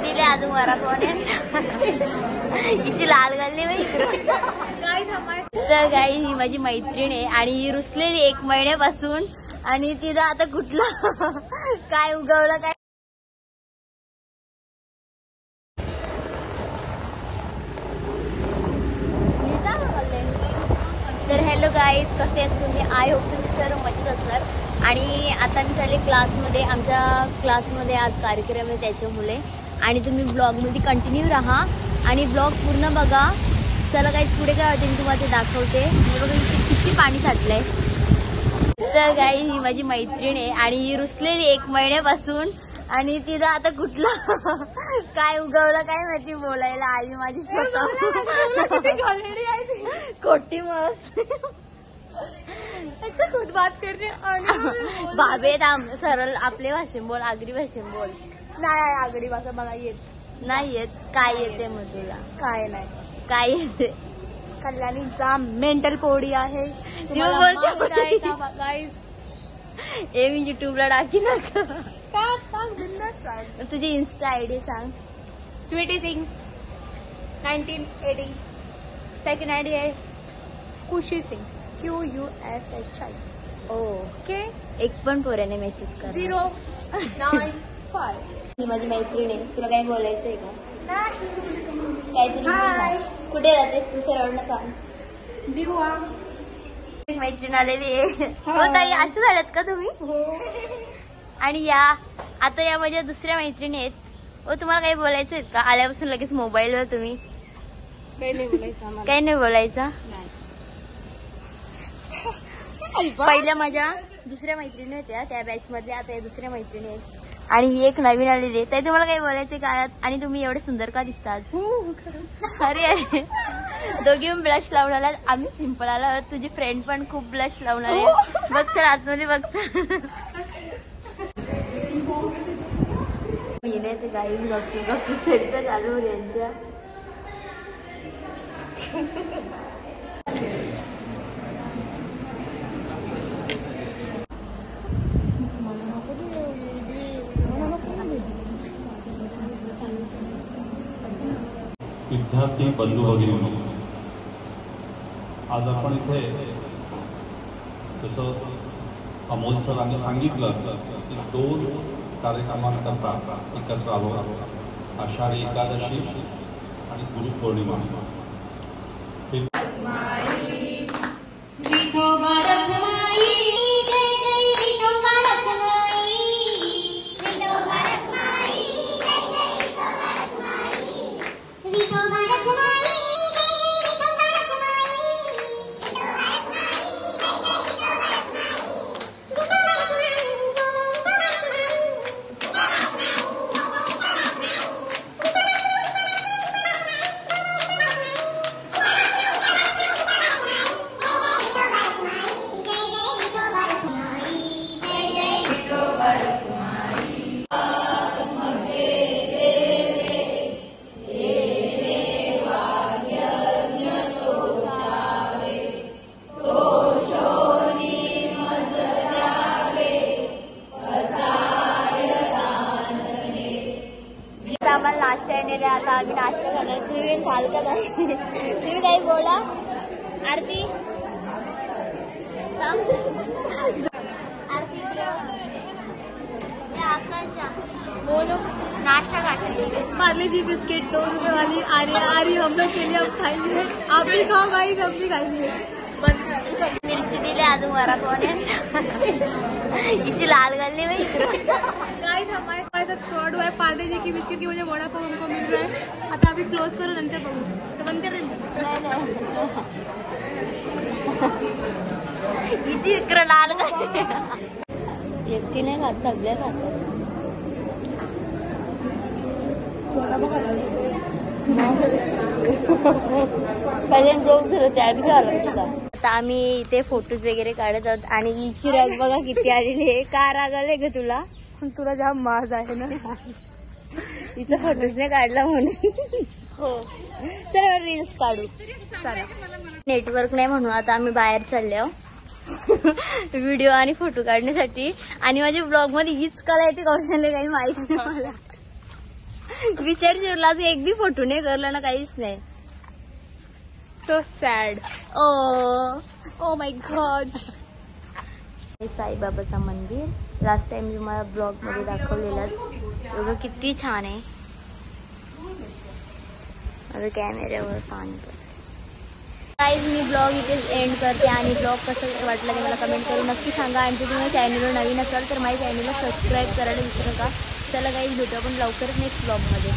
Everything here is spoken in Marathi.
दिले अजून वरा कोण हिची लाल गल्ली तर गाई ही माझी मैत्रीण आहे आणि ही रुसलेली 1 महिन्यापासून आणि तिथं आता कुठलं काय उगवलं काय तर हॅलो गाईज कसे आहेत तुम्ही आय होप तुम्ही सर्व मजेत असणार आणि आता मी चालले क्लासमध्ये आमच्या क्लासमध्ये आज कार्यक्रम आहे त्याच्यामुळे आणि तुम्ही ब्लॉगमध्ये कंटिन्यू राहा आणि ब्लॉग पूर्ण बघा चला गाईज पुढे काय होते मी तुम्हाला ते दाखवते बघा किती पाणी साठलंय तर गाई ही माझी मैत्रीण आहे आणि ही रुसलेली 1 महिन्यापासून आणि तिथं आता कुठलं काय उगवलं काय माहिती बोलायला आली माझी स्वतः खोटी मस्त खुद बात करते बाबे राम सरळ आपले भाषेत बोल आगरी भाषेत बोल नाही आगरी भाषा मला येत नाही येत काय येते मग तुला काय नाही काय येते कल्याणीचा मेंटल पोडी आहे ए मी युट्यूबला टाकी ना टाक तुझी इन्स्टा आयडी सांग स्वीटी सिंग 1980 सेकंड आयडी आहे खुशी सिंग QUSHI ओके एक पण पोऱ्याने मेसेज कर 095 ही माझी मैत्रीण आहे तुला काय बोलायचंय का काहीतरी कुठे राहतेस तू सर्वांना सांग दिवा मैत्रीण आलेली आहे हो ताई अशा झाल्यात का तुम्ही आणि या आता या माझ्या दुसऱ्या मैत्रिणी आहेत हो तुम्हाला काही बोलायचं आहेत का आल्यापासून लगेच मोबाईलवर तुम्ही काही नाही बोलायचं पहिल्या माझ्या दुसऱ्या मैत्रिणी होत्या त्या बॅच मधल्या आता या दुसऱ्या मैत्रिणी आहेत आणि ही एक नवीन आलेली आहे ताई तुम्हाला काही बोलायचं का आणि तुम्ही एवढे सुंदर का दिसतात अरे अरे दोघी पण ब्लश लावून आला आम्ही सिंपल आला तुझी फ्रेंड पण खूप ब्लश लावणार आहे बघ सर आतमध्ये बघ येण्याचे काही गपचूप सेल्फ्या चालू यांच्या विद्यार्थी बंधू भगिनी आज आपण इथे जसं अमोल सरांनी सांगितलं की 2 कार्यक्रमांकरता एकत्र आलो आषाढी एकादशी आणि गुरुपौर्णिमा आता आम्ही नाश्ता करणार तुम्ही खाल का नाही तुम्ही काही बोला आरती आरती आकाशा बोलो नाश्ता खाते पार्ले जी बिस्किट 2 रुपए वाली आ रही हम लोग के लिए अब खाएंगे आप भी खाओ गाइस हम भी खाएंगे मिरची दिली अजून वरा कोण हिची लाल गल्ली गाइस हमारे साथ फ्रॉड हुआ है पार्ले जी की बिस्किट की वजह वड़ा पाव हमको मिल रहा है आता अभी क्लोज करो नंतर बघू तो बंद कर हिची इकडं लाल गल्ली एकटी नाही खात सगळ्या खातात पहिले जोक झालं त्या बी झालं होता आता आम्ही इथे फोटोज वगैरे काढत आहोत आणि हिची रग बघा किती आलेली आहे का राग आले ग तुला तुला जाम माज आहे ना हिचा फोटोज नाही काढला म्हणून हो चला रील्स काढू चला नेटवर्क नाही म्हणून आता आम्ही बाहेर चालले आहोत व्हिडिओ आणि फोटो काढण्यासाठी आणि माझ्या ब्लॉग मध्ये हीच कला येते कौशल्य काही माहिती नाही मला विचार शिवला एक बी फोटो नाही करला ना, काहीच नाही. So sad. Oh my god. साईबाबाचा मंदिर लास्ट टाइम तुम्हाला ब्लॉग मध्ये दाखवलेलाच. बघा किती छान आहे. माझ्या कॅमेऱ्यावर पाणी पडतं. गाईज मी ब्लॉग इथेच एंड करते आणि ब्लॉग कसं वाटलं ते मला कमेंट करून नक्की सांगा. आणि तुम्ही चॅनलवर नवीन असाल तर माझ्या चॅनलला सबस्क्राईब करायला विसरू नका. चला गाईज भेटू आपण लवकरच नेक्स्ट ब्लॉगमध्ये.